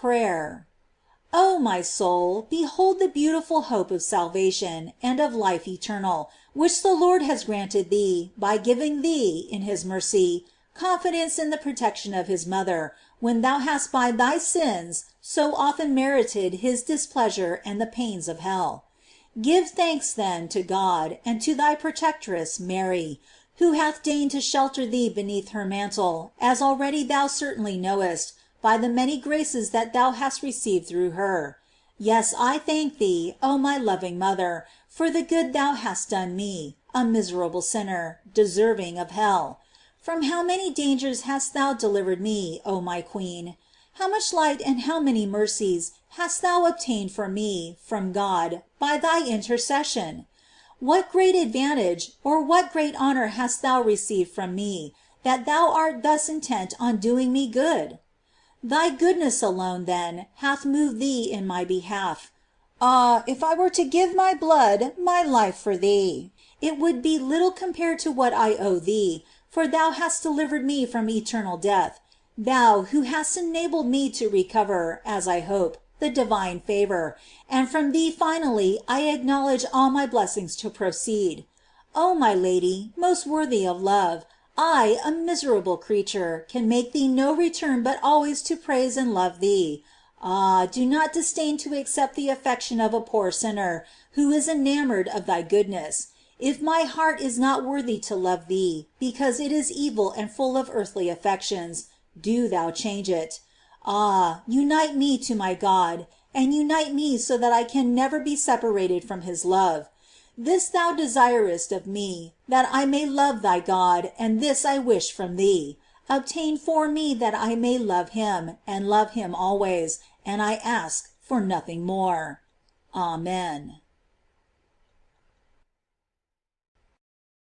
Prayer. O my soul, behold the beautiful hope of salvation, and of life eternal, which the Lord has granted thee, by giving thee, in his mercy, confidence in the protection of his mother, when thou hast by thy sins so often merited his displeasure and the pains of hell. Give thanks, then, to God, and to thy protectress, Mary, who hath deigned to shelter thee beneath her mantle, as already thou certainly knowest, by the many graces that thou hast received through her. Yes, I thank thee, O my loving mother, for the good thou hast done me, a miserable sinner, deserving of hell. From how many dangers hast thou delivered me, O my queen! How much light and how many mercies hast thou obtained for me, from God, by thy intercession! What great advantage or what great honor hast thou received from me, that thou art thus intent on doing me good? Thy goodness alone, then, hath moved thee in my behalf. Ah, if I were to give my blood, my life for thee, it would be little compared to what I owe thee, for thou hast delivered me from eternal death, thou who hast enabled me to recover, as I hope, the divine favor, and from thee finally I acknowledge all my blessings to proceed. O my Lady, most worthy of love, I, a miserable creature, can make thee no return but always to praise and love thee. Ah, do not disdain to accept the affection of a poor sinner, who is enamored of thy goodness. If my heart is not worthy to love thee, because it is evil and full of earthly affections, do thou change it. Ah, unite me to my God, and unite me so that I can never be separated from his love. This thou desirest of me, that I may love thy God, and this I wish from thee. Obtain for me that I may love him, and love him always, and I ask for nothing more. Amen.